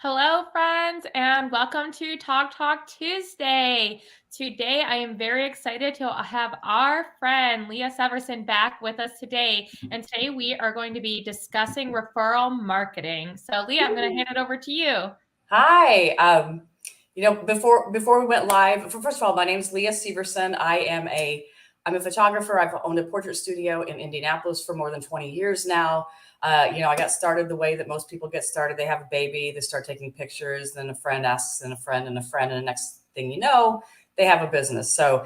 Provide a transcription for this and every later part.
Hello, friends, and welcome to Talk Tuesday. Today, I am very excited to have our friend Leah Severson back with us today. And today, we are going to be discussing referral marketing. So, Leah, I'm going to hand it over to you. Hi. Before we went live, first of all, my name is Leah Severson. I'm a photographer. I've owned a portrait studio in Indianapolis for more than 20 years now. I got started the way that most people get started. They have a baby, they start taking pictures, then a friend asks, and a friend, and a friend, and the next thing you know, they have a business. So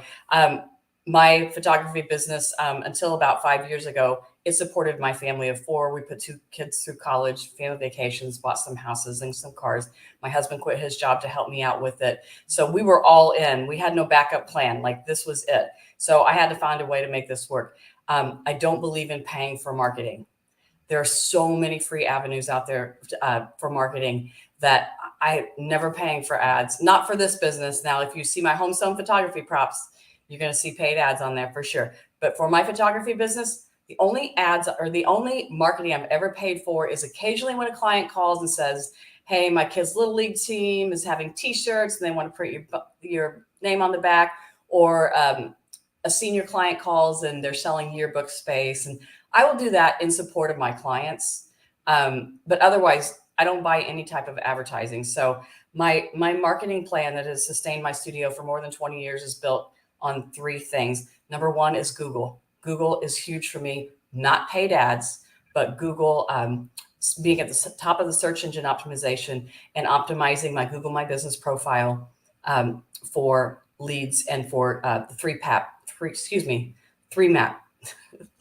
my photography business, until about 5 years ago, it supported my family of four. We put two kids through college, family vacations, bought some houses and some cars. My husband quit his job to help me out with it. So we were all in. We had no backup plan. Like, this was it. So I had to find a way to make this work. I don't believe in paying for marketing. There are so many free avenues out there for marketing that I never paying for ads, not for this business. Now, if you see my home sewn photography props, you're going to see paid ads on there for sure. But for my photography business, the only ads or the only marketing I've ever paid for is occasionally when a client calls and says, hey, my kid's little league team is having t-shirts and they want to print your name on the back, or a senior client calls and they're selling yearbook space. And I will do that in support of my clients. But otherwise, I don't buy any type of advertising. So my marketing plan that has sustained my studio for more than 20 years is built on three things. Number one is Google. Google is huge for me, not paid ads, but Google being at the top of the search engine optimization and optimizing my Google My Business profile for leads and for the three map.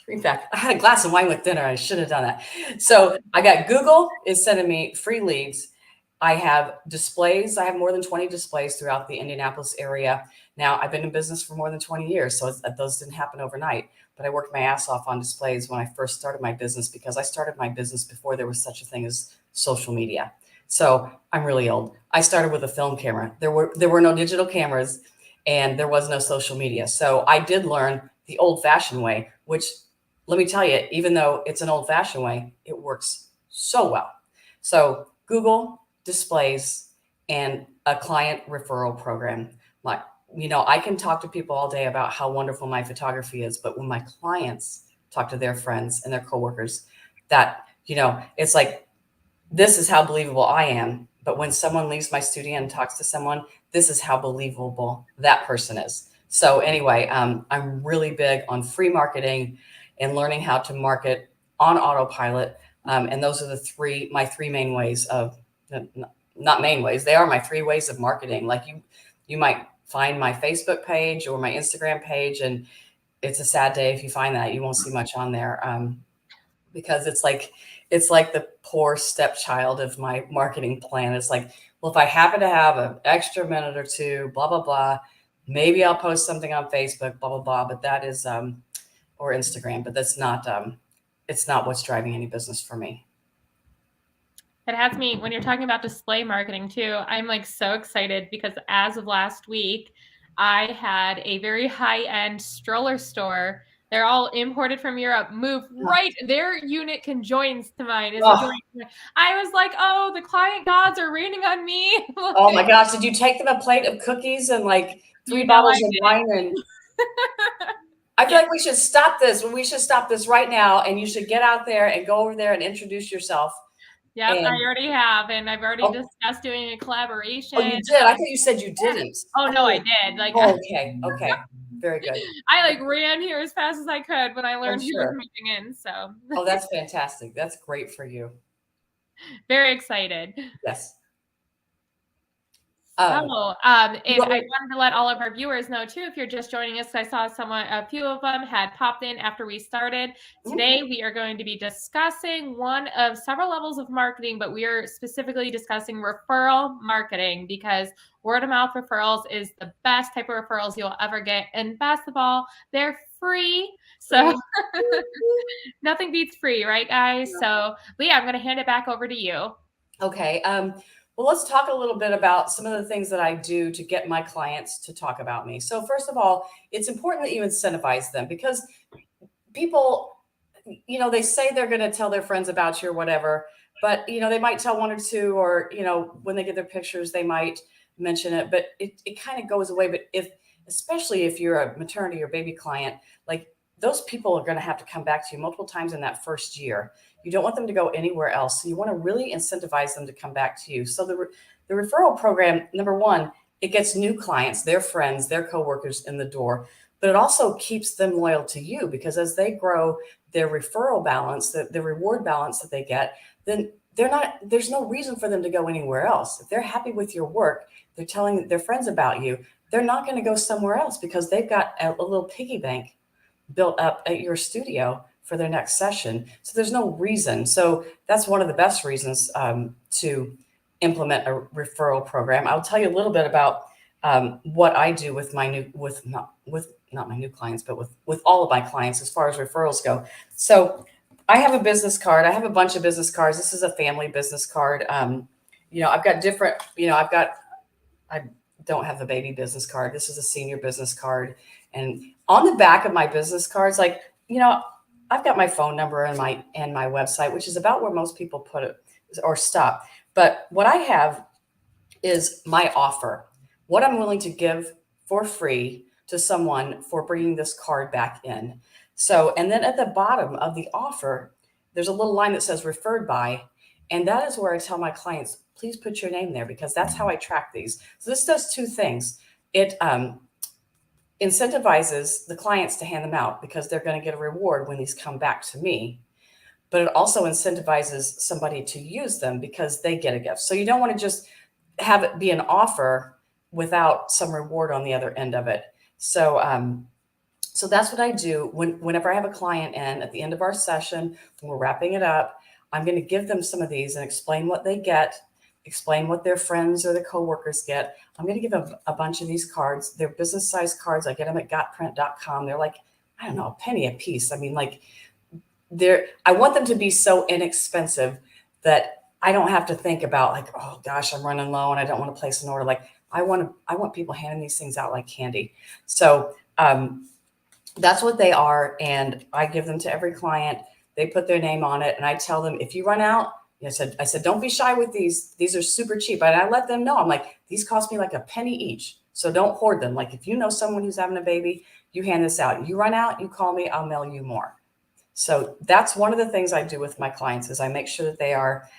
In fact, I had a glass of wine with dinner. I should have done that. So I got Google is sending me free leads. I have displays. I have more than 20 displays throughout the Indianapolis area. Now, I've been in business for more than 20 years, so those didn't happen overnight. But I worked my ass off on displays when I first started my business, because I started my business before there was such a thing as social media. So I'm really old. I started with a film camera. There were no digital cameras, and there was no social media. So I did learn the old-fashioned way, which, let me tell you, even though it's an old-fashioned way, it works so well. So Google, displays, and a client referral program. I can talk to people all day about how wonderful my photography is, but when my clients talk to their friends and their coworkers, it's like, this is how believable I am. But when someone leaves my studio and talks to someone, this is how believable that person is. So anyway, I'm really big on free marketing and learning how to market on autopilot. And those are my three main ways of, not main ways, they are my three ways of marketing. Like, you might find my Facebook page or my Instagram page, and it's a sad day if you find that. You won't see much on there because it's like the poor stepchild of my marketing plan. It's like, well, if I happen to have an extra minute or two, blah, blah, blah, maybe I'll post something on Facebook, blah, blah, blah. But that is, or Instagram, but that's not, it's not what's driving any business for me. It has me, when you're talking about display marketing too, I'm like so excited because as of last week, I had a very high-end stroller store. They're all imported from Europe. Move right. Their unit conjoins to mine. I was like, oh, the client gods are raining on me. Oh my gosh. Did you take them a plate of cookies and like three bottles of wine? And I feel like we should stop this. We should stop this right now. And you should get out there and go over there and introduce yourself. Yep, I already have, and I've already discussed doing a collaboration. Oh, you did? I thought you said you didn't. Oh no, I did. Okay, very good. I ran here as fast as I could when I learned who was moving in. So. Oh, that's fantastic. That's great for you. Very excited. Yes. And I wanted to let all of our viewers know too, if you're just joining us, I saw a few of them had popped in after we started. Today, we are going to be discussing one of several levels of marketing, but we are specifically discussing referral marketing, because word of mouth referrals is the best type of referrals you'll ever get. And best of all, they're free. So nothing beats free, right, guys? So Leah, I'm going to hand it back over to you. Okay. Well, let's talk a little bit about some of the things that I do to get my clients to talk about me. So first of all, it's important that you incentivize them, because people, you know, they say they're going to tell their friends about you or whatever, but, you know, they might tell one or two, or, you know, when they get their pictures, they might mention it, but it kind of goes away. But especially if you're a maternity or baby client, like those people are going to have to come back to you multiple times in that first year. You don't want them to go anywhere else. So you want to really incentivize them to come back to you. So the referral program, number one, it gets new clients, their friends, their coworkers in the door, but it also keeps them loyal to you, because as they grow their referral balance, the reward balance that they get, then there's no reason for them to go anywhere else. If they're happy with your work, they're telling their friends about you, they're not going to go somewhere else because they've got a little piggy bank built up at your studio for their next session. So there's no reason. So that's one of the best reasons to implement a referral program. I'll tell you a little bit about what I do with my new, not my new clients, but with all of my clients as far as referrals go. So I have a business card. I have a bunch of business cards. This is a family business card. You know, I've got different, you know, I don't have the baby business card. This is a senior business card. And on the back of my business cards, like, you know, I've got my phone number and my website, which is about where most people put it or stop. But what I have is my offer, what I'm willing to give for free to someone for bringing this card back in. So, and then at the bottom of the offer, there's a little line that says referred by. And that is where I tell my clients, please put your name there, because that's how I track these. So this does two things. It incentivizes the clients to hand them out because they're going to get a reward when these come back to me. But it also incentivizes somebody to use them because they get a gift. So you don't want to just have it be an offer without some reward on the other end of it. So, so that's what I do whenever I have a client in at the end of our session, when we're wrapping it up. I'm going to give them some of these and explain what they get, explain what their friends or the coworkers get. I'm going to give them a bunch of these cards. They're business size cards. I get them at gotprint.com. They're like, I don't know, a penny a piece. I mean, like, I want them to be so inexpensive that I don't have to think about like, oh gosh, I'm running low and I don't want to place an order. Like I want people handing these things out like candy. So that's what they are. And I give them to every client. They put their name on it. And I tell them, if you run out, I said, don't be shy with these. These are super cheap. And I let them know, I'm like, these cost me like a penny each. So don't hoard them. Like if you know someone who's having a baby, you hand this out. You run out, you call me, I'll mail you more. So that's one of the things I do with my clients is I make sure that they are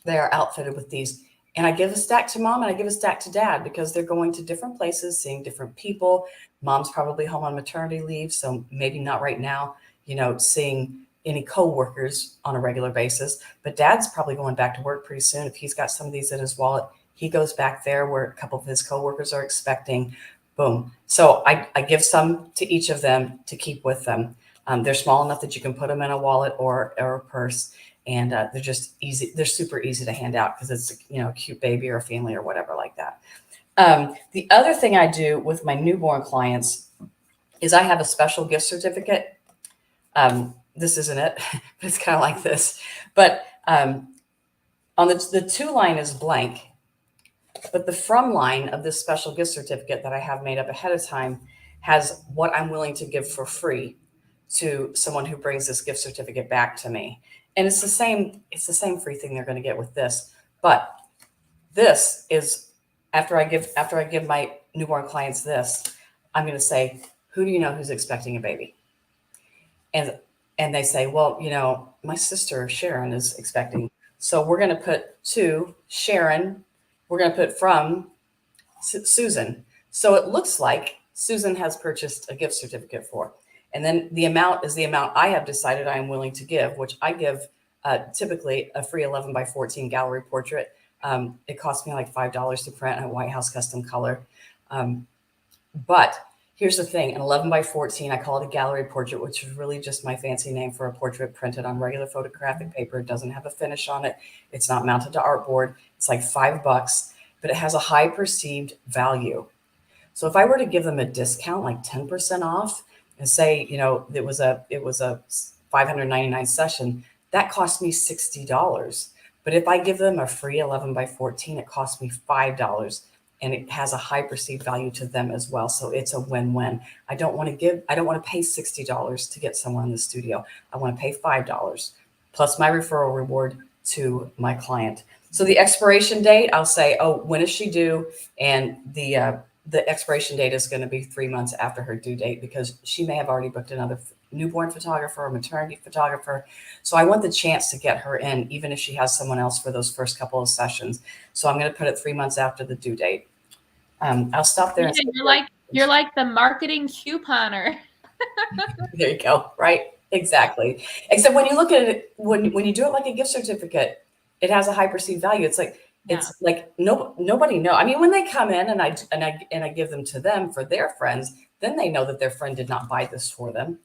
outfitted with these. And I give a stack to mom and I give a stack to dad because they're going to different places, seeing different people. Mom's probably home on maternity leave, so maybe not right now, you know, seeing any coworkers on a regular basis. But dad's probably going back to work pretty soon. If he's got some of these in his wallet, he goes back there where a couple of his coworkers are expecting. Boom. So I give some to each of them to keep with them. They're small enough that you can put them in a wallet or a purse, and they're just easy. They're super easy to hand out because it's, you know, a cute baby or a family or whatever like that. The other thing I do with my newborn clients is I have a special gift certificate. This isn't it, but it's kind of like this. But on the to line is blank, but the from line of this special gift certificate that I have made up ahead of time has what I'm willing to give for free to someone who brings this gift certificate back to me. And it's the same free thing they're going to get with this. But this is after I give my newborn clients this, I'm going to say, who do you know who's expecting a baby? And they say, well, you know, my sister Sharon is expecting. So we're going to put to Sharon, we're going to put from Susan. So it looks like Susan has purchased a gift certificate for. And then the amount is the amount I have decided I am willing to give, which I give typically a free 11 by 14 gallery portrait. It cost me like $5 to print a White House custom color. But here's the thing, an 11 by 14, I call it a gallery portrait, which is really just my fancy name for a portrait printed on regular photographic paper. It doesn't have a finish on it. It's not mounted to artboard. It's like $5, but it has a high perceived value. So if I were to give them a discount, like 10% off, and say, you know, it was a $599 session, that cost me $60. But if I give them a free 11 by 14, it costs me $5. and it has a high perceived value to them as well. So it's a win-win. I don't want to pay $60 to get someone in the studio. I want to pay $5 plus my referral reward to my client. So the expiration date, I'll say, oh, when is she due? And the expiration date is going to be 3 months after her due date, because she may have already booked another newborn photographer or maternity photographer. So I want the chance to get her in, even if she has someone else for those first couple of sessions. So I'm going to put it 3 months after the due date. I'll stop there. Yeah, you're like the marketing couponer. There you go. Right. Exactly. Except when you look at it, when you do it like a gift certificate, it has a high perceived value. It's like, nobody know. I mean, when they come in and I give them to them for their friends, then they know that their friend did not buy this for them.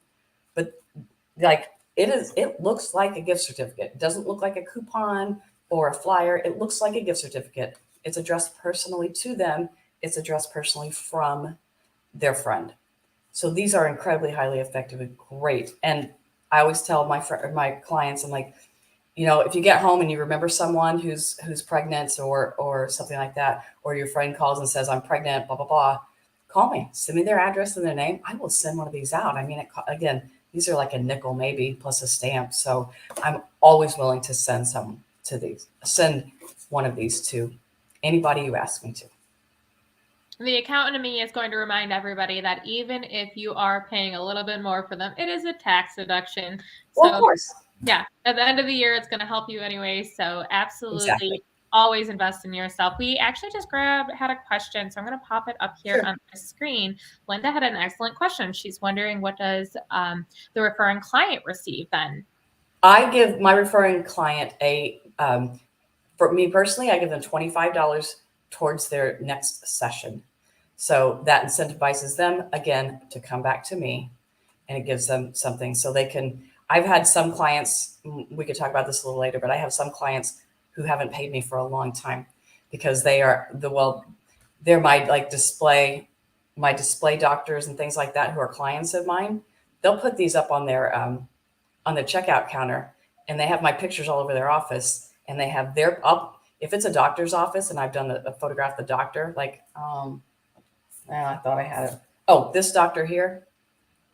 But like it looks like a gift certificate. It doesn't look like a coupon or a flyer. It looks like a gift certificate. It's addressed personally to them. It's addressed personally from their friend. So these are incredibly highly effective and great. And I always tell my clients, I'm like, if you get home and you remember someone who's pregnant or something like that, or your friend calls and says, I'm pregnant, blah, blah, blah, call me, send me their address and their name. I will send one of these out. I mean, again, these are like a nickel maybe plus a stamp. So I'm always willing to send one of these to anybody you ask me to. The accountant in me is going to remind everybody that even if you are paying a little bit more for them, it is a tax deduction. So, well, of course. Yeah, at the end of the year, it's going to help you anyway. So absolutely. Exactly. Always invest in yourself. We actually just had a question, so I'm going to pop it up here on the screen. Linda had an excellent question. She's wondering, what does the referring client receive then? I give my referring client for me personally, I give them $25 towards their next session. So that incentivizes them again to come back to me, and it gives them something so they can. I've had some clients, we could talk about this a little later, but I have some clients who haven't paid me for a long time because they're my display doctors and things like that who are clients of mine. They'll put these up on their checkout counter, and they have my pictures all over their office, and they have if it's a doctor's office and I've done a photograph of the doctor, I thought I had it. Oh, this doctor here,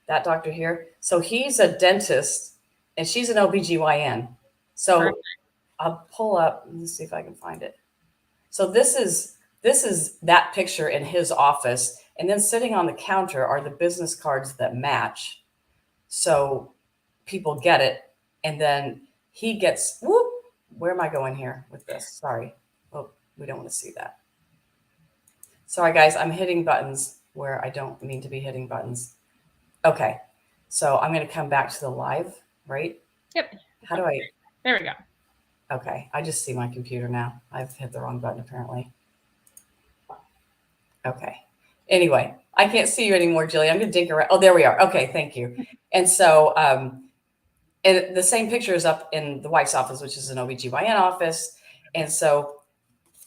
that doctor here. So he's a dentist and she's an OBGYN. So perfect. I'll pull up, let's see if I can find it. So this is that picture in his office. And then sitting on the counter are the business cards that match. So people get it. And then he gets, where am I going here with this? Sorry. Oh, we don't want to see that. Sorry, guys, I'm hitting buttons where I don't mean to be hitting buttons. Okay, so I'm going to come back to the live, right? Yep. There we go. Okay, I just see my computer now. I've hit the wrong button, apparently. Okay. Anyway, I can't see you anymore, Jillian. I'm going to dink around. Oh, there we are. Okay, thank you. And so, and the same picture is up in the wife's office, which is an OBGYN office. And so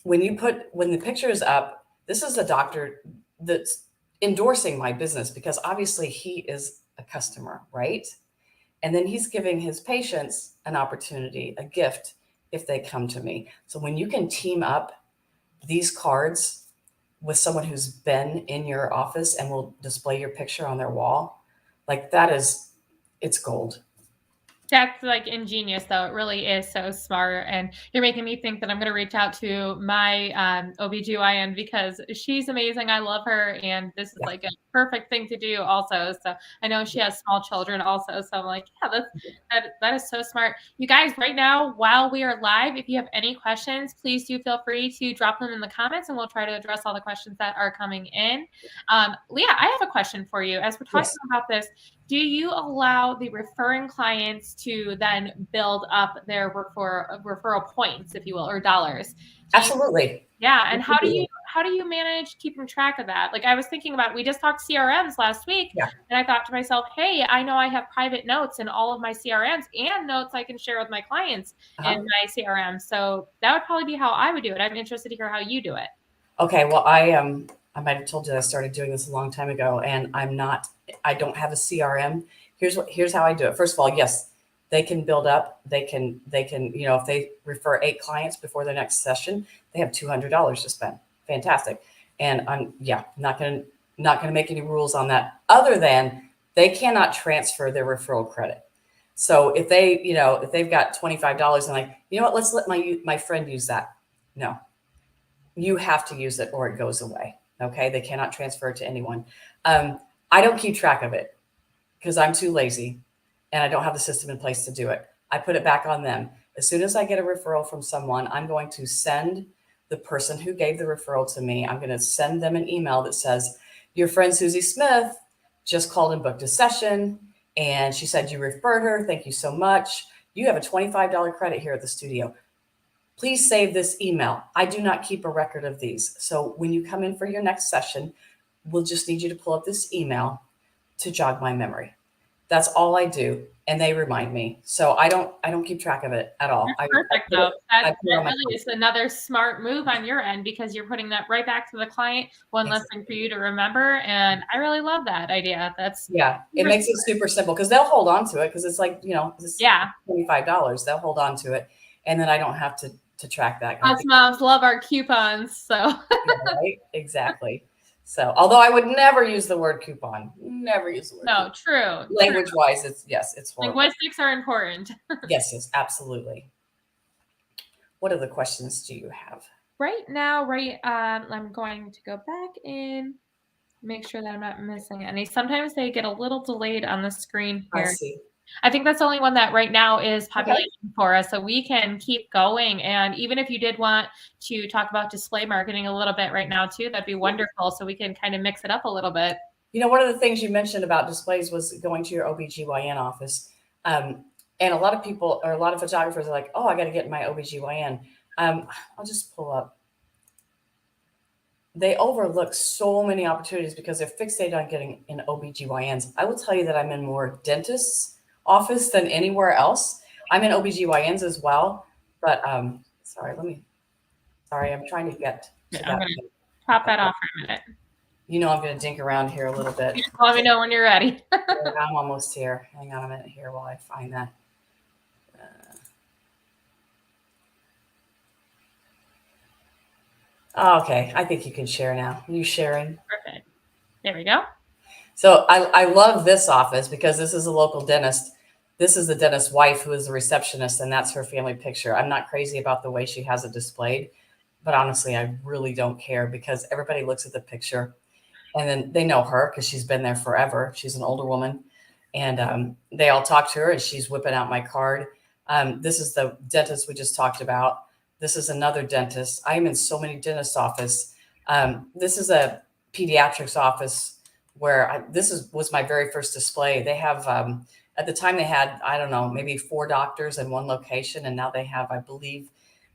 when the picture is up, this is a doctor that's endorsing my business because obviously he is a customer, right? And then he's giving his patients an opportunity, a gift, if they come to me. So when you can team up these cards with someone who's been in your office and will display your picture on their wall, it's gold. That's ingenious, though. It really is so smart. And you're making me think that I'm going to reach out to my OBGYN because she's amazing. I love her. And this is a perfect thing to do also. So I know she has small children also. So I'm like, that is so smart. You guys, right now, while we are live, if you have any questions, please do feel free to drop them in the comments and we'll try to address all the questions that are coming in. Leah, I have a question for you. As we're talking about this, do you allow the referring clients to then build up their referral points, if you will, or dollars? Absolutely. And how do you manage keeping track of that? I was thinking about, we just talked CRMs last week, and I thought to myself, hey, I know I have private notes in all of my CRMs and notes I can share with my clients in my CRM. So that would probably be how I would do it. I'm interested to hear how you do it. Okay, well, I might have told you I started doing this a long time ago, and I don't have a CRM. Here's how I do it. First of all, yes, they can build up. They can, if they refer 8 clients before their next session, they have $200 to spend. Fantastic. And I'm not going to make any rules on that, other than they cannot transfer their referral credit. So if they, if they've got $25 and like, you know what, let's let my friend use that. No, you have to use it or it goes away. Okay. They cannot transfer it to anyone. I don't keep track of it because I'm too lazy and I don't have the system in place to do it. I put it back on them. As soon as I get a referral from someone, I'm going to send the person who gave the referral to me, I'm going to send them an email that says, your friend Susie Smith just called and booked a session, and she said you referred her. Thank you so much. You have a $25 credit here at the studio. Please save this email. I do not keep a record of these. So when you come in for your next session, we'll just need you to pull up this email to jog my memory. That's all I do. And they remind me. So I don't keep track of it at all. That's perfect, though. That really is another smart move on your end, because you're putting that right back to the client. One less thing for you to remember. And I really love that idea. It makes it super simple, because they'll hold on to it, because it's like, this $25. They'll hold on to it. And then I don't have to track that. Us moms love our coupons. So right? Exactly. So, although I would never use the word coupon, never use the word. No, true. Language wise, it's horrible. Linguistics are important. Yes, absolutely. What other questions do you have? Right now, I'm going to go back in, make sure that I'm not missing any. Sometimes they get a little delayed on the screen here. I see. I think that's the only one that right now is populating for us, so we can keep going. And even if you did want to talk about display marketing a little bit right now too, that'd be wonderful, so we can kind of mix it up a little bit. One of the things you mentioned about displays was going to your OBGYN office. And a lot of people, or a lot of photographers are like, oh, I got to get my OBGYN. I'll just pull up. They overlook so many opportunities because they're fixated on getting in OBGYNs. I will tell you that I'm in more dentists' office than anywhere else. I'm in OBGYNs as well, but I'm trying to get to I'm going to pop that off for a minute. I'm going to dink around here a little bit. Just let me know when you're ready. I'm almost here. Hang on a minute here while I find that. Okay, I think you can share now. Are you sharing? Perfect. There we go. So I love this office because this is a local dentist. This is the dentist's wife, who is the receptionist, and that's her family picture. I'm not crazy about the way she has it displayed, but honestly, I really don't care, because everybody looks at the picture and then they know her because she's been there forever. She's an older woman, and they all talk to her, and she's whipping out my card. This is the dentist we just talked about. This is another dentist. I am in so many dentist offices. This is a pediatrics office where was my very first display. They have, at the time they had, I don't know, maybe 4 doctors in one location. And now they have, I believe,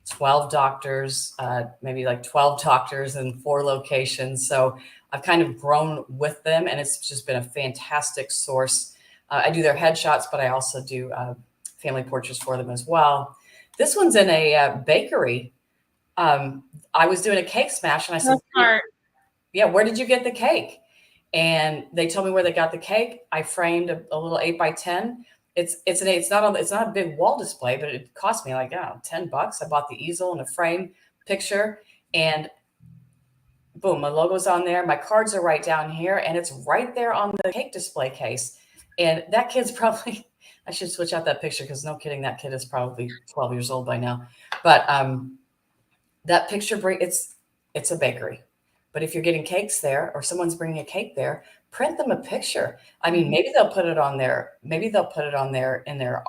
12 doctors, maybe like 12 doctors in 4 locations. So I've kind of grown with them, and it's just been a fantastic source. I do their headshots, but I also do family portraits for them as well. This one's in a bakery. I was doing a cake smash, and I said, yeah, where did you get the cake? And they told me where they got the cake. I framed a little 8x10. It's not a big wall display, but it cost me like, $10. I bought the easel and a frame picture, and boom, my logo's on there. My cards are right down here, and it's right there on the cake display case. And that kid's probably, I should switch out that picture, because no kidding, that kid is probably 12 years old by now. But that picture, it's a bakery. But if you're getting cakes there, or someone's bringing a cake there, print them a picture. I mean, maybe they'll put it on there. Maybe they'll put it on there in their,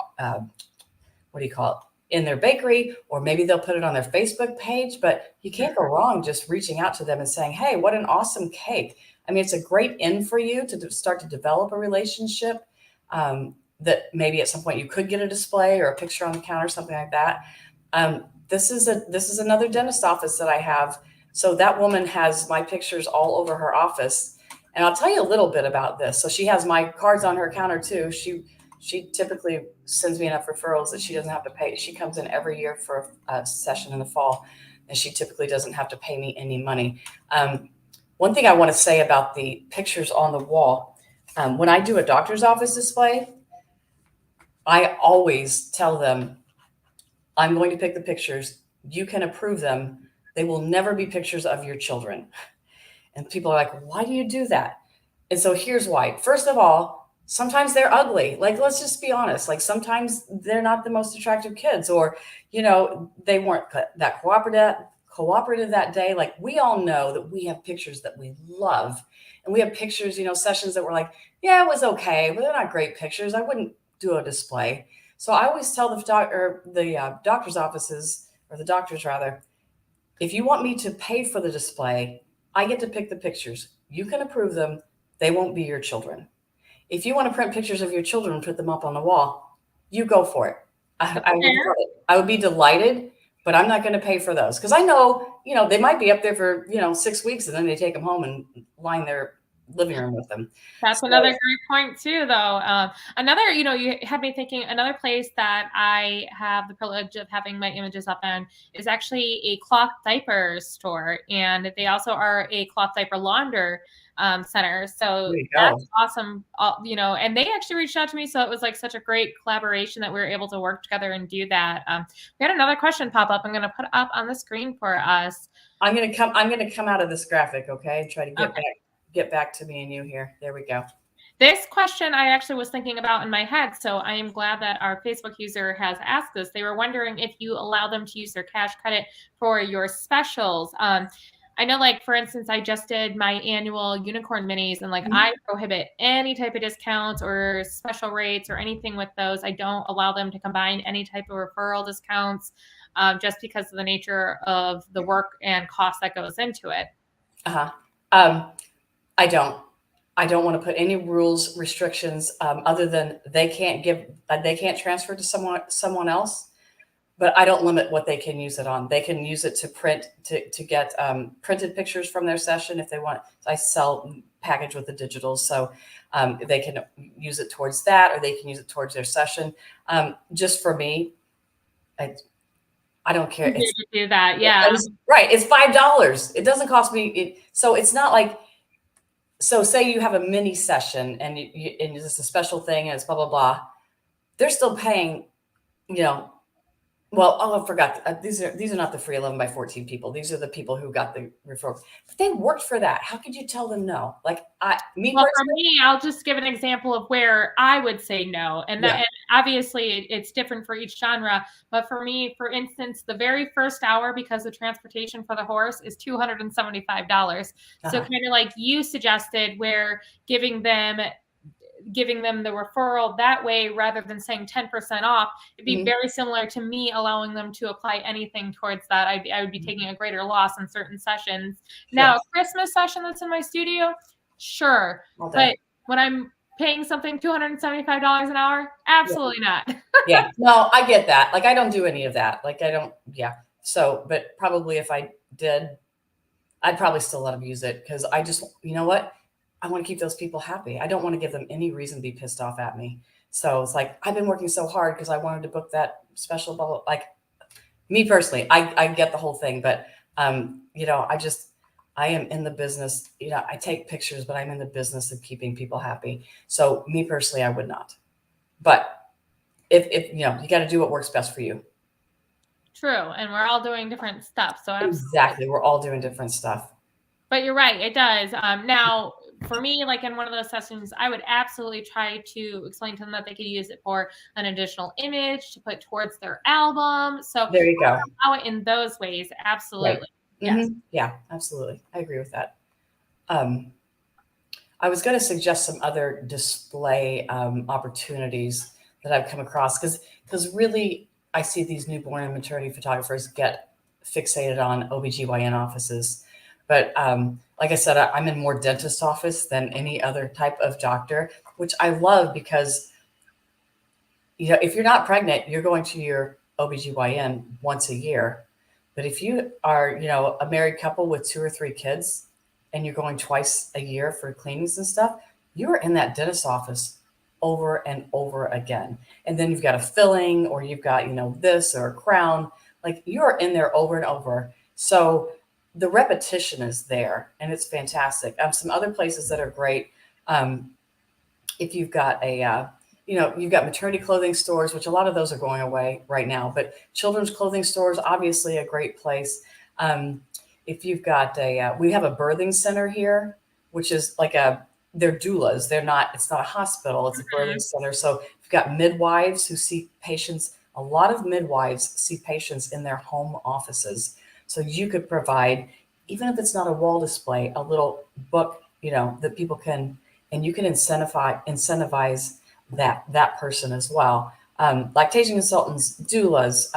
in their bakery, or maybe they'll put it on their Facebook page. But you can't go wrong just reaching out to them and saying, hey, what an awesome cake. I mean, it's a great in for you to start to develop a relationship, that maybe at some point you could get a display or a picture on the counter, something like that. This is another dentist office that I have. So that woman has my pictures all over her office. And I'll tell you a little bit about this. So she has my cards on her counter too. She typically sends me enough referrals that she doesn't have to pay. She comes in every year for a session in the fall, and she typically doesn't have to pay me any money. One thing I want to say about the pictures on the wall, when I do a doctor's office display, I always tell them, I'm going to pick the pictures. You can approve them. They will never be pictures of your children. And people are like, why do you do that? And so here's why. First of all, sometimes they're ugly. Like, let's just be honest. Like sometimes they're not the most attractive kids, or, they weren't that cooperative that day. Like we all know that we have pictures that we love. And we have pictures, sessions that were like, yeah, it was okay, but they're not great pictures. I wouldn't do a display. So I always tell the doctor's offices, or the doctors rather, if you want me to pay for the display, I get to pick the pictures. You can approve them. They won't be your children. If you want to print pictures of your children and put them up on the wall, you go for it. I would be delighted, but I'm not going to pay for those because I know, they might be up there for, 6 weeks and then they take them home and line their living room with them. That's another great point too, though. Another, you had me thinking, another place that I have the privilege of having my images up in is actually a cloth diaper store. And they also are a cloth diaper launder center. So that's awesome. And they actually reached out to me. So it was like such a great collaboration that we were able to work together and do that. We had another question pop up. I'm going to put up on the screen for us. I'm going to come out of this graphic. Okay. And try to get back to me and you here. There we go. This question I actually was thinking about in my head, so I am glad that our Facebook user has asked this. They were wondering if you allow them to use their cash credit for your specials. I know, like, for instance, I just did my annual unicorn minis, and I prohibit any type of discounts or special rates or anything with those. I don't allow them to combine any type of referral discounts just because of the nature of the work and cost that goes into it. I don't want to put any rules, restrictions, other than they can't transfer to someone else, but I don't limit what they can use it on. They can use it to print, to get printed pictures from their session if they want. I sell package with the digitals. So they can use it towards that, or they can use it towards their session. Just for me, I don't care. You do that. Yeah. Right. It's $5. It doesn't cost me. So it's not like, so say you have a mini session and and it's a special thing and it's blah, blah, blah. They're still paying, I forgot. These are not the free 11 by 14 people. These are the people who got the referral. But they worked for that. How could you tell them no? For me, I'll just give an example of where I would say no. And that, and obviously it's different for each genre. But for me, for instance, the very first hour, because the transportation for the horse is $275. So kind of like you suggested, where giving them the referral that way rather than saying 10% off, it'd be very similar to me allowing them to apply anything towards that. I would be taking a greater loss in certain sessions. Now, a Christmas session that's in my studio, sure. But when I'm paying something $275 an hour, absolutely not. No, I get that. I don't do any of that. So, but probably if I did, I'd probably still let them use it because I just, what? I want to keep those people happy. I don't want to give them any reason to be pissed off at me. So it's like, I've been working so hard because I wanted to book that special bubble. Me personally, I get the whole thing, but I am in the business, I take pictures, but I'm in the business of keeping people happy. So me personally, I would not, but if you got to do what works best for you. True. And we're all doing different stuff. So exactly. We're all doing different stuff. But you're right. It does. Now, for me, in one of those sessions, I would absolutely try to explain to them that they could use it for an additional image to put towards their album. So there you go. Allow it in those ways. Absolutely. Right. Yes. Yeah, absolutely. I agree with that. I was going to suggest some other display opportunities that I've come across because really I see these newborn and maternity photographers get fixated on OBGYN offices. But like I said, I'm in more dentist office than any other type of doctor, which I love because, if you're not pregnant, you're going to your OBGYN once a year. But if you are, a married couple with 2 or 3 kids and you're going twice a year for cleanings and stuff, you're in that dentist office over and over again. And then you've got a filling or you've got, this or a crown, you're in there over and over. So the repetition is there and it's fantastic. Some other places that are great. If you've got you've got maternity clothing stores, which a lot of those are going away right now, but children's clothing stores, obviously a great place. if you've got we have a birthing center here, which is like they're doulas. It's not a hospital. It's a birthing center. So you've got midwives who see patients. A lot of midwives see patients in their home offices. So you could provide, even if it's not a wall display, a little book, that people can, and you can incentivize that person as well. Lactation consultants, doulas,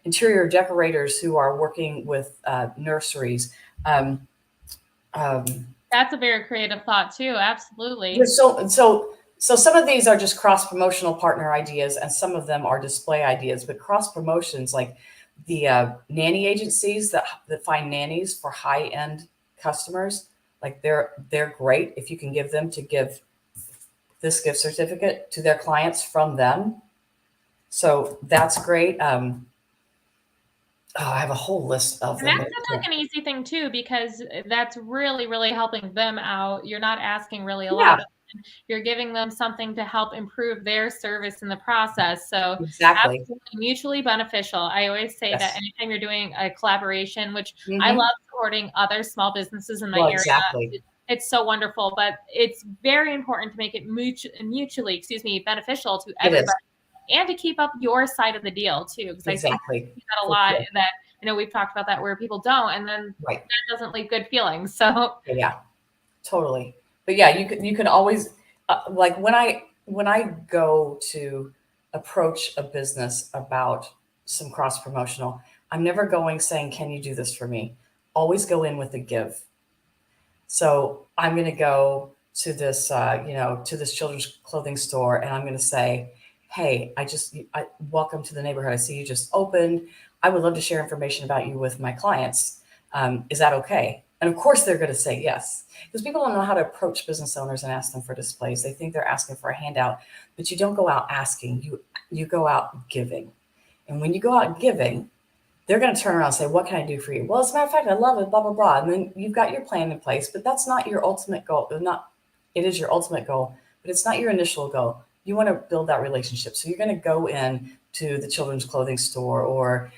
interior decorators who are working with nurseries. That's a very creative thought too. Absolutely. So some of these are just cross-promotional partner ideas, and some of them are display ideas. But cross-promotions, like the nanny agencies that find nannies for high-end customers, like they're great if you can give this gift certificate to their clients from them. So that's great. I have a whole list of them. And that seems like an easy thing too, because that's really, really helping them out. You're not asking really a lot. You're giving them something to help improve their service in the process. So exactly, absolutely mutually beneficial. I always say that anytime you're doing a collaboration, which I love supporting other small businesses in my area. Exactly. It's so wonderful, but it's very important to make it mutually, beneficial to everybody, and to keep up your side of the deal too. Because I think we see that a lot. That we've talked about that where people don't, and then that doesn't leave good feelings. So yeah, totally. But yeah, you can always like when I go to approach a business about some cross promotional, I'm never going saying, "Can you do this for me?" Always go in with a give. So I'm going to go to this, to this children's clothing store, and I'm going to say, "Hey, I welcome to the neighborhood. I see you just opened. I would love to share information about you with my clients. Is that okay?" And of course, they're going to say yes, because people don't know how to approach business owners and ask them for displays. They think they're asking for a handout, but you don't go out asking. You go out giving, and when you go out giving, they're going to turn around and say, "What can I do for you?" "Well, as a matter of fact, I love it, blah, blah, blah." And then you've got your plan in place, but that's not your ultimate goal. It is your ultimate goal, but it's not your initial goal. You want to build that relationship. So you're going to go in to the children's clothing store, or,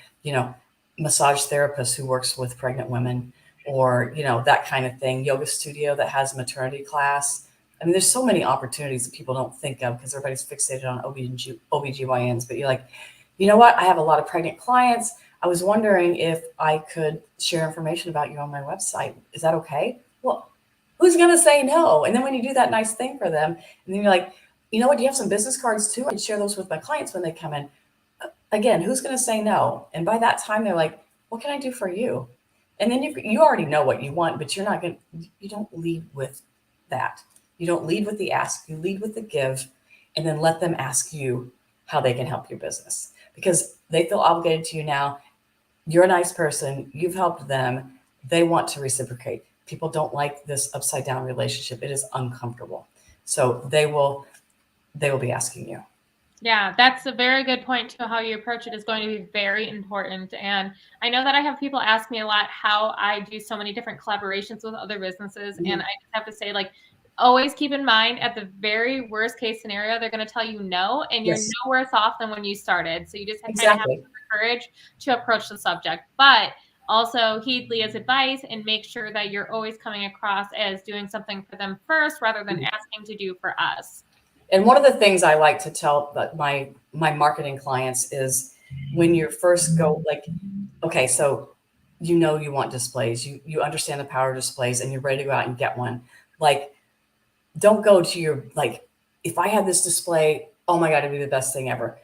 massage therapist who works with pregnant women, or, that kind of thing. Yoga studio that has a maternity class. I mean, there's so many opportunities that people don't think of because everybody's fixated on OBGYNs, but you're like, "You know what? I have a lot of pregnant clients. I was wondering if I could share information about you on my website. Is that okay?" Well, who's going to say no? And then when you do that nice thing for them, and then you're like, "You know what? Do you have some business cards too? I can share those with my clients when they come in." Again, who's going to say no? And by that time, they're like, "What can I do for you?" And then you already know what you want, but you don't lead with that. You don't lead with the ask, you lead with the give, and then let them ask you how they can help your business, because they feel obligated to you now. You're a nice person. You've helped them. They want to reciprocate. People don't like this upside down relationship. It is uncomfortable. So they will be asking you. Yeah, that's a very good point to how you approach it is going to be very important. And I know that I have people ask me a lot how I do so many different collaborations with other businesses. And I just have to say, like, always keep in mind, at the very worst case scenario, they're going to tell you no, and you're no worse off than when you started. So you just kind of have the courage to approach the subject, but also heed Leah's advice and make sure that you're always coming across as doing something for them first, rather than asking to do for us. And one of the things I like to tell my marketing clients is, when you first go, like, okay, so you want displays, you understand the power of displays, and you're ready to go out and get one. Like, don't go to your, like, "If I had this display, oh my God, it'd be the best thing ever."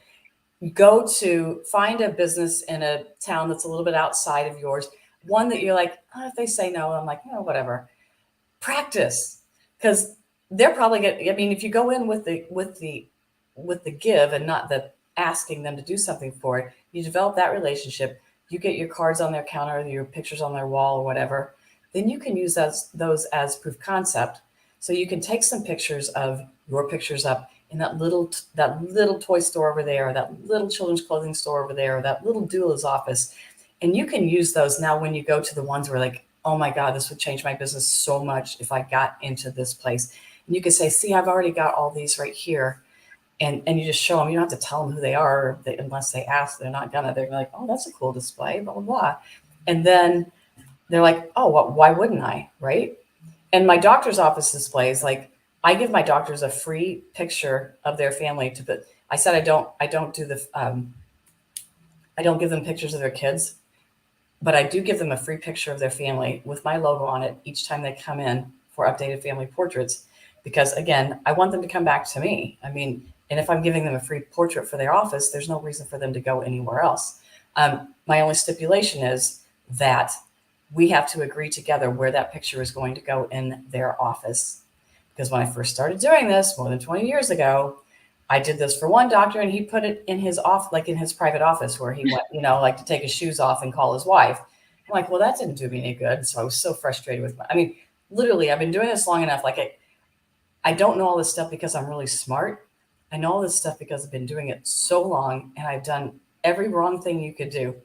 Go to find a business in a town that's a little bit outside of yours, one that you're like, "Oh, if they say no," I'm like, whatever. Practice, because they're probably going. I mean, if you go in with the give and not the asking them to do something for it, you develop that relationship. You get your cards on their counter, your pictures on their wall, or whatever. Then you can use those as proof concept. So you can take some pictures of your pictures up in that little toy store over there, or that little children's clothing store over there, or that little doula's office, and you can use those now when you go to the ones where, like, "Oh my God, this would change my business so much if I got into this place." And you can say, "See, I've already got all these right here." And you just show them. You don't have to tell them who they are, unless they ask. They're not gonna. They're like, "Oh, that's a cool display, blah, blah, blah." And then they're like, oh, well, why wouldn't I? Right. And my doctor's office displays, like I give my doctors a free picture of their family to put. I said I don't do the I don't give them pictures of their kids, but I do give them a free picture of their family with my logo on it each time they come in for updated family portraits. Because again, I want them to come back to me. I mean, and if I'm giving them a free portrait for their office, there's no reason for them to go anywhere else. My only stipulation is that we have to agree together where that picture is going to go in their office. Because when I first started doing this more than 20 years ago, I did this for one doctor and he put it in his off, like in his private office where he went, like to take his shoes off and call his wife. I'm like, well, that didn't do me any good. So I was so frustrated with I mean, literally, I've been doing this long enough. Like I don't know all this stuff because I'm really smart. I know all this stuff because I've been doing it so long and I've done every wrong thing you could do.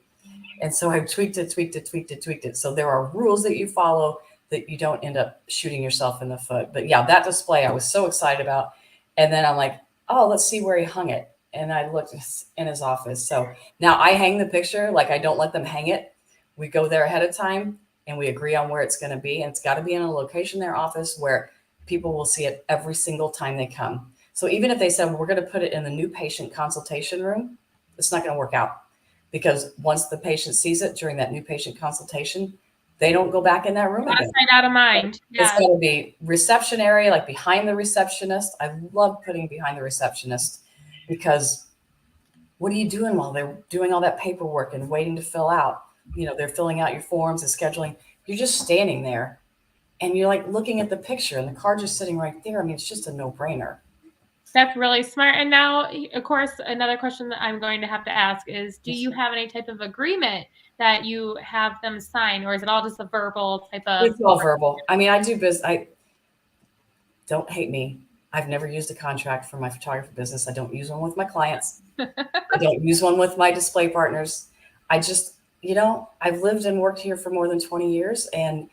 And so I've tweaked it. So there are rules that you follow that you don't end up shooting yourself in the foot. But yeah, that display I was so excited about. And then I'm like, oh, let's see where he hung it. And I looked in his office. So now I hang the picture. Like I don't let them hang it. We go there ahead of time and we agree on where it's going to be. And it's got to be in a location in their office where people will see it every single time they come. So even if they said, well, we're going to put it in the new patient consultation room, it's not going to work out. Because once the patient sees it during that new patient consultation, they don't go back in that room again. Out of mind. Yeah. It's got to be reception area, like behind the receptionist. I love putting behind the receptionist because what are you doing while they're doing all that paperwork and waiting to fill out? They're filling out your forms and scheduling. You're just standing there and you're like looking at the picture and the card's just sitting right there. I mean, it's just a no-brainer. That's really smart. And now, of course, another question that I'm going to have to ask is, do you have any type of agreement that you have them sign, or is it all just a verbal type of? It's all verbal. I mean, I do business. Don't hate me. I've never used a contract for my photography business. I don't use one with my clients. I don't use one with my display partners. I just, I've lived and worked here for more than 20 years and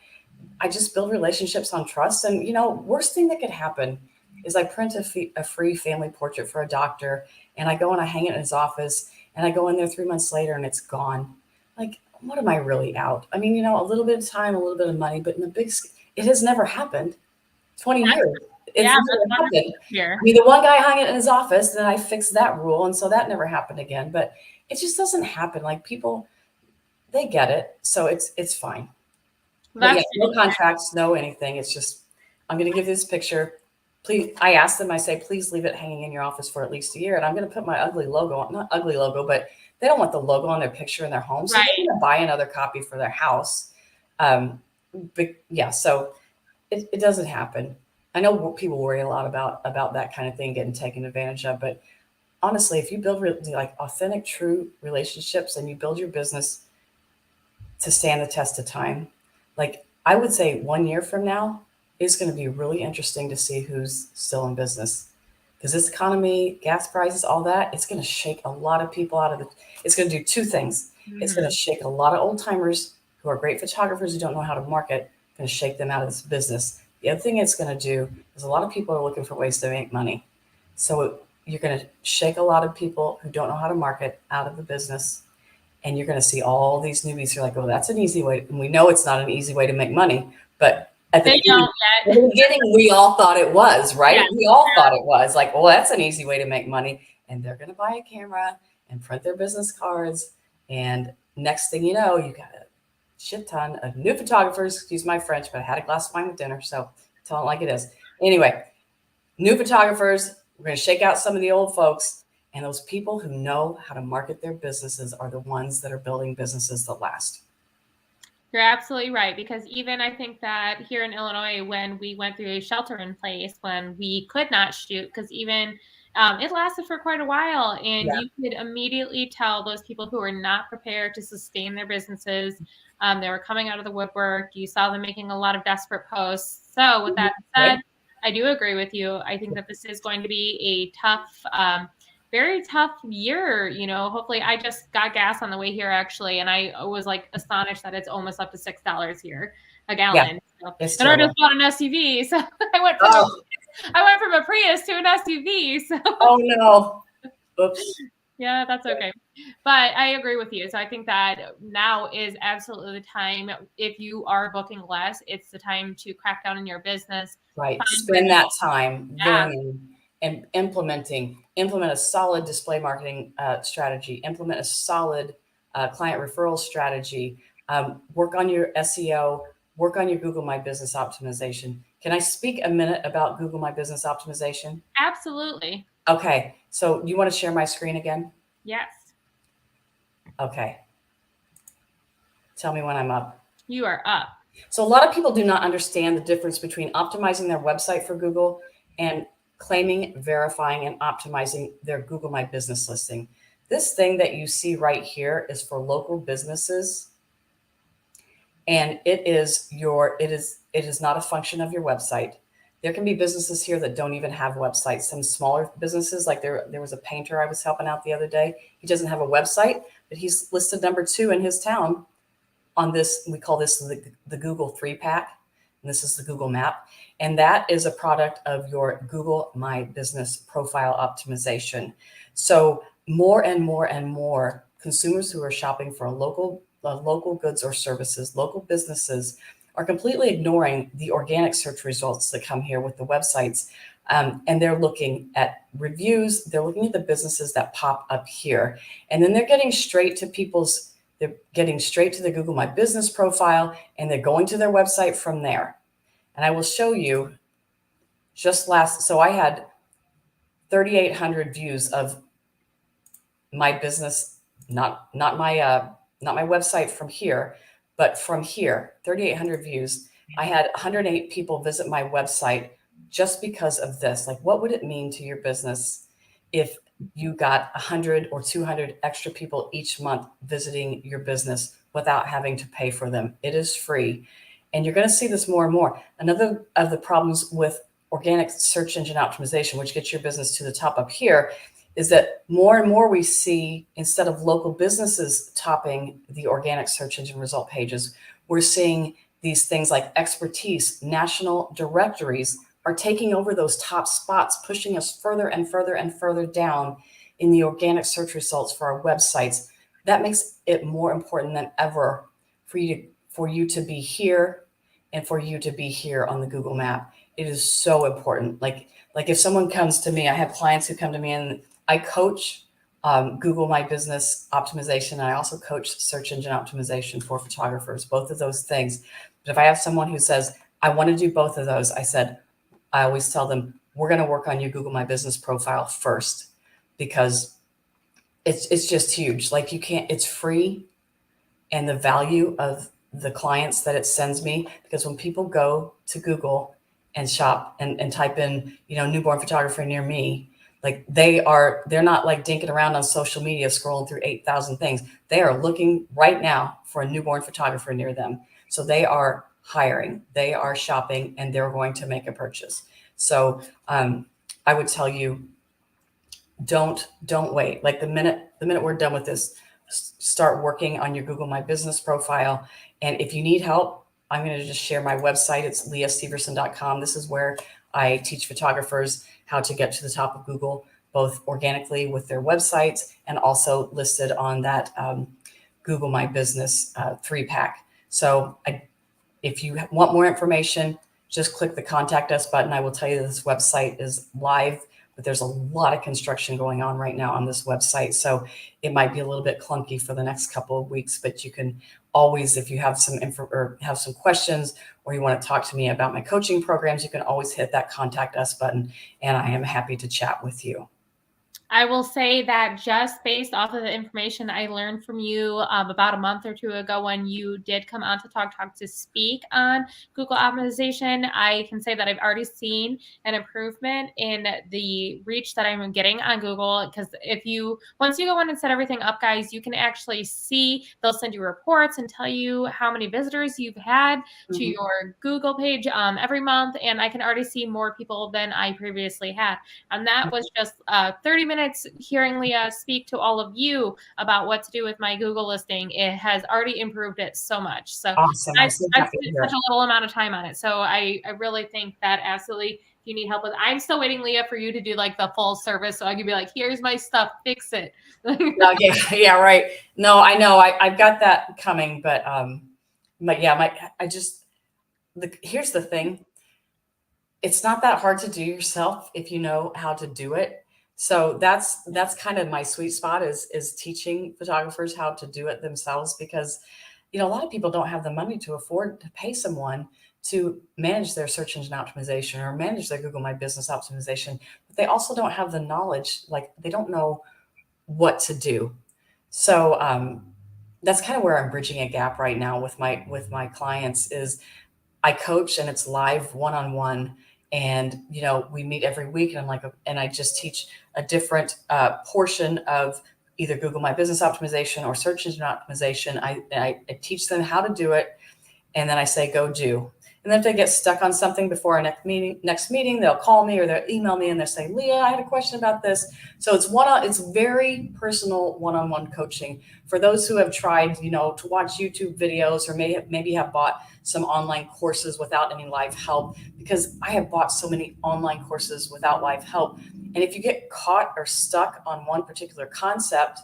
I just build relationships on trust. And, worst thing that could happen is I print a free family portrait for a doctor and I go and I hang it in his office and I go in there 3 months later and it's gone. Like, what am I really out? I mean, a little bit of time, a little bit of money, but in the big, it has never happened. 20 years. It's never happened. I mean, the one guy hung it in his office, then I fixed that rule. And so that never happened again, but it just doesn't happen. Like people, they get it. So it's fine. But yeah, no contracts, no anything. It's just, I'm going to give this picture. Please, I asked them, I say, please leave it hanging in your office for at least a year. And I'm going to put my ugly logo on, not ugly logo, but they don't want the logo on their picture in their home. So they're going to buy another copy for their house. But yeah, so it doesn't happen. I know people worry a lot about that kind of thing getting taken advantage of, but honestly, if you build like authentic, true relationships and you build your business to stand the test of time, like I would say 1 year from now, it's going to be really interesting to see who's still in business because this economy, gas prices, all that, it's going to shake a lot of people out of it. It's going to do two things. Mm-hmm. It's going to shake a lot of old timers who are great photographers who don't know how to market, going to shake them out of this business. The other thing it's going to do is a lot of people are looking for ways to make money. So you're going to shake a lot of people who don't know how to market out of the business. And you're going to see all these newbies who are like, oh, that's an easy way. And we know it's not an easy way to make money. But at the beginning, we all thought it was, right? Yeah. We all thought it was like, well, that's an easy way to make money. And they're going to buy a camera and print their business cards. And next thing you know, you got a shit ton of new photographers, excuse my French, but I had a glass of wine with dinner, so tell it like it is. Anyway, new photographers, we're going to shake out some of the old folks, and those people who know how to market their businesses are the ones that are building businesses that last. You're absolutely right, because even I think that here in Illinois, when we went through a shelter in place, when we could not shoot, because even it lasted for quite a while, and you could immediately tell those people who were not prepared to sustain their businesses. They were coming out of the woodwork. You saw them making a lot of desperate posts. So with that said, I do agree with you. I think that this is going to be a tough, very tough year. Hopefully I just got gas on the way here actually. And I was like astonished that it's almost up to $6 here a gallon. Yeah, and I just bought an SUV. So I went from a Prius to an SUV. So. Oh no. Oops. Yeah, that's okay. But I agree with you. So I think that now is absolutely the time. If you are booking less, it's the time to crack down on your business. Right. Find Spend ways. that time Yeah, learning and implement a solid display marketing strategy, implement a solid client referral strategy, work on your SEO, work on your Google My Business optimization. Can I speak a minute about Google My Business optimization? absolutely. Okay. So you want to share my screen again? Yes, Okay. Tell me when I'm up. you are up. So a lot of people do not understand the difference between optimizing their website for Google and claiming, verifying, and optimizing their Google My Business listing. This thing that you see right here is for local businesses, and it is not a function of your website. There can be businesses here that don't even have websites. Some smaller businesses, like there was a painter I was helping out the other day. He doesn't have a website, but he's listed #2 in his town on this. We call this the Google 3-pack. And this is the Google map. And that is a product of your Google My Business profile optimization. So more and more and more consumers who are shopping for local goods or services, local businesses, are completely ignoring the organic search results that come here with the websites. And they're looking at reviews. They're looking at the businesses that pop up here. And then they're getting straight to the Google My Business profile, and they're going to their website from there. And I will show you so I had 3,800 views of my business, not my website from here, but from here, 3,800 views. I had 108 people visit my website just because of this. Like, what would it mean to your business if you got 100 or 200 extra people each month visiting your business without having to pay for them? It is free. And you're going to see this more and more. Another of the problems with organic search engine optimization, which gets your business to the top up here, is that more and more we see, instead of local businesses topping the organic search engine result pages, we're seeing these things like expertise, national directories are taking over those top spots, pushing us further and further and further down in the organic search results for our websites. That makes it more important than ever for you to be here and for you to be here on the Google map. It is so important. Like if someone comes to me, I have clients who come to me and I coach Google My Business optimization. And I also coach search engine optimization for photographers, both of those things. But if I have someone who says, I want to do both of those, I always tell them, we're going to work on your Google My Business profile first, because it's just huge. Like, it's free, and the value of the clients that it sends me, because when people go to Google and shop and type in, newborn photographer near me, like they're not like dinking around on social media scrolling through 8,000 things. They are looking right now for a newborn photographer near them. So they are hiring, they are shopping, and they're going to make a purchase. So I would tell you, don't wait. Like the minute we're done with this, start working on your Google My Business profile. And if you need help, I'm going to just share my website. It's leahseverson.com. This is where I teach photographers how to get to the top of Google, both organically with their websites and also listed on that Google My Business 3-pack. So if you want more information, just click the contact us button. I will tell you this website is live, but there's a lot of construction going on right now on this website. So it might be a little bit clunky for the next couple of weeks, but you can always, if you have some info or have some questions, or you want to talk to me about my coaching programs, you can always hit that contact us button, and I am happy to chat with you. I will say that just based off of the information I learned from you about a month or two ago when you did come on to Talk to speak on Google optimization, I can say that I've already seen an improvement in the reach that I'm getting on Google. Because once you go in and set everything up, guys, you can actually see, they'll send you reports and tell you how many visitors you've had to your Google page every month. And I can already see more people than I previously had. And that was just 30 minutes hearing Leah speak to all of you about what to do with my Google listing. It has already improved it so much. So awesome. I've spent such a little amount of time on it. So I really think that absolutely you need help with. I'm still waiting, Leah, for you to do like the full service. So I can be like, here's my stuff, fix it. Yeah, right. No, I know. I've got that coming, but here's the thing. It's not that hard to do yourself if you know how to do it. So that's kind of my sweet spot is teaching photographers how to do it themselves, because a lot of people don't have the money to afford to pay someone to manage their search engine optimization or manage their Google My Business optimization, but they also don't have the knowledge, like they don't know what to do. So that's kind of where I'm bridging a gap right now with my clients. Is I coach and it's live one-on-one, and we meet every week, and I just teach a different portion of either Google My Business optimization or search engine optimization. I teach them how to do it, and then I say, go do. And then if they get stuck on something before our next meeting, they'll call me or they'll email me and they'll say, Leah, I had a question about this. So it's very personal one-on-one coaching for those who have tried, to watch YouTube videos or maybe have bought some online courses without any live help, because I have bought so many online courses without live help. And if you get caught or stuck on one particular concept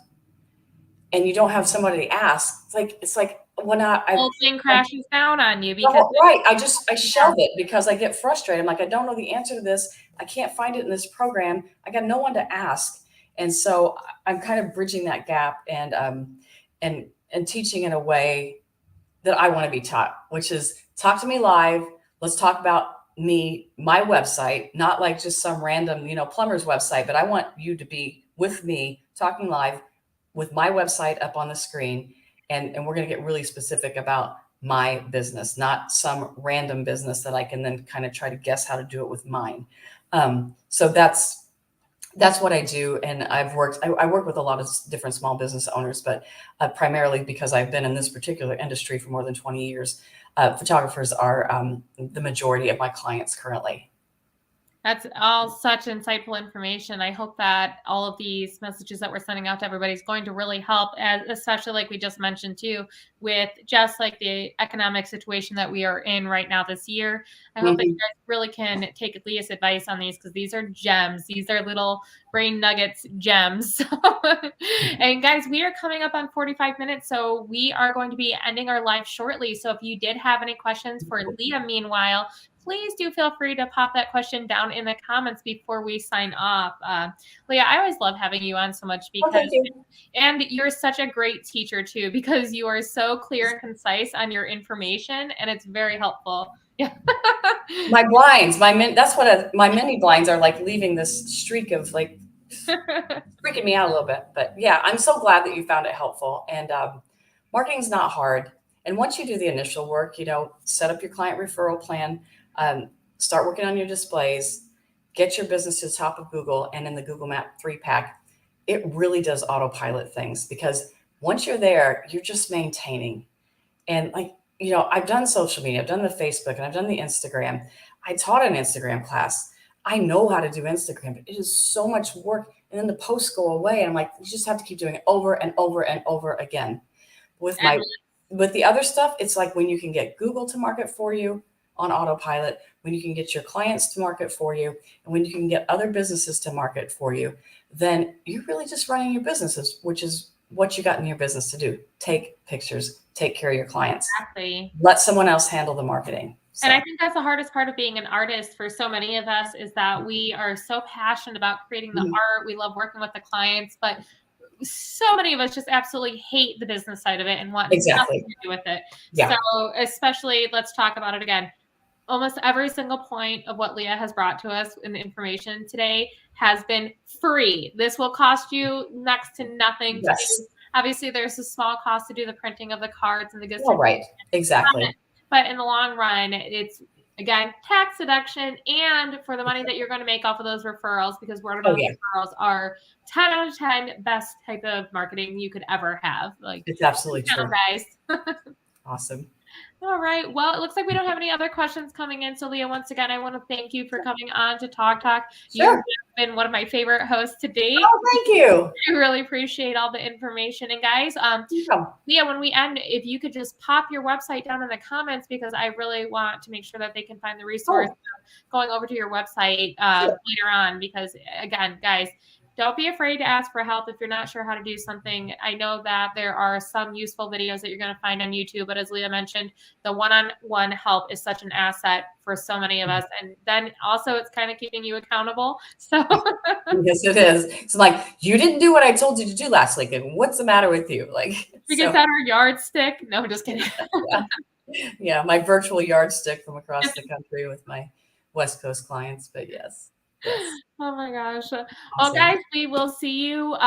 and you don't have somebody to ask, it's like when the whole thing crashes down on you because right. I shelve it because I get frustrated. I'm like, I don't know the answer to this. I can't find it in this program. I got no one to ask. And so I'm kind of bridging that gap and teaching in a way that I want to be taught, which is talk to me live. Let's talk about me, my website, not like just some random, plumber's website, but I want you to be with me talking live with my website up on the screen. And we're going to get really specific about my business, not some random business that I can then kind of try to guess how to do it with mine. So that's what I do. And I work with a lot of different small business owners, but primarily because I've been in this particular industry for more than 20 years, photographers are the majority of my clients currently. That's all such insightful information. I hope that all of these messages that we're sending out to everybody is going to really help, especially like we just mentioned too, with just like the economic situation that we are in right now this year. I hope that you guys really can take Leah's advice on these, because these are gems. These are little brain nuggets gems. And guys, we are coming up on 45 minutes, so we are going to be ending our live shortly. So if you did have any questions for Leah, meanwhile, please do feel free to pop that question down in the comments before we sign off. Leah, I always love having you on so much because, and you're such a great teacher too, because you are so clear and concise on your information, and it's very helpful. Yeah. My blinds, my mini blinds are like leaving this streak of like freaking me out a little bit. But yeah, I'm so glad that you found it helpful. And marketing's not hard. And once you do the initial work, set up your client referral plan, start working on your displays, get your business to the top of Google and in the Google Map 3-pack, it really does autopilot things, because once you're there, you're just maintaining. And I've done social media, I've done the Facebook, and I've done the Instagram. I taught an Instagram class. I know how to do Instagram, but it is so much work. And then the posts go away. And I'm like, you just have to keep doing it over and over and over again. With the other stuff, it's like when you can get Google to market for you on autopilot, when you can get your clients to market for you, and when you can get other businesses to market for you, then you're really just running your businesses, which is what you got in your business to do. Take pictures, take care of your clients. Exactly. Let someone else handle the marketing. So. And I think that's the hardest part of being an artist for so many of us, is that we are so passionate about creating the art. We love working with the clients, but so many of us just absolutely hate the business side of it and want nothing to do with it. Yeah. So especially, let's talk about it again. Almost every single point of what Leah has brought to us in the information today has been free. This will cost you next to nothing to do. Obviously, there's a small cost to do the printing of the cards and the gift. Right. Exactly. But in the long run, it's, again, tax deduction, and for the money that you're going to make off of those referrals, because word of mouth referrals are 10 out of 10 best type of marketing you could ever have. Like, it's absolutely true, guys. Awesome. All right. Well, it looks like we don't have any other questions coming in. So, Leah, once again, I want to thank you for coming on to Talk Talk. You have Sure. been one of my favorite hosts to date. Oh, thank you. I really appreciate all the information. And guys, Leah, when we end, if you could just pop your website down in the comments, because I really want to make sure that they can find the resource going over to your website later on. Because again, guys, don't be afraid to ask for help if you're not sure how to do something. I know that there are some useful videos that you're going to find on YouTube, but as Leah mentioned, the one-on-one help is such an asset for so many of us. And then also it's kind of keeping you accountable. So yes, it is. It's like, you didn't do what I told you to do last week. And what's the matter with you? Like, we get that our yardstick. No, just kidding. Yeah, my virtual yardstick from across the country with my West Coast clients. But yes. Oh my gosh. Awesome. Well, guys, we will see you.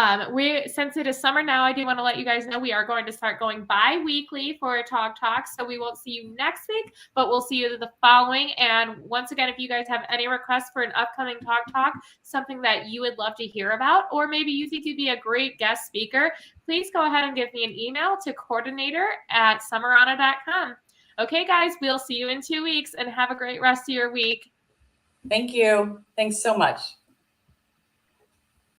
Since it is summer now, I do want to let you guys know we are going to start going bi-weekly for Talk Talk. So we won't see you next week, but we'll see you the following. And once again, if you guys have any requests for an upcoming Talk Talk, something that you would love to hear about, or maybe you think you'd be a great guest speaker, please go ahead and give me an email to coordinator@summerana.com. Okay, guys, we'll see you in 2 weeks and have a great rest of your week. Thank you. Thanks so much.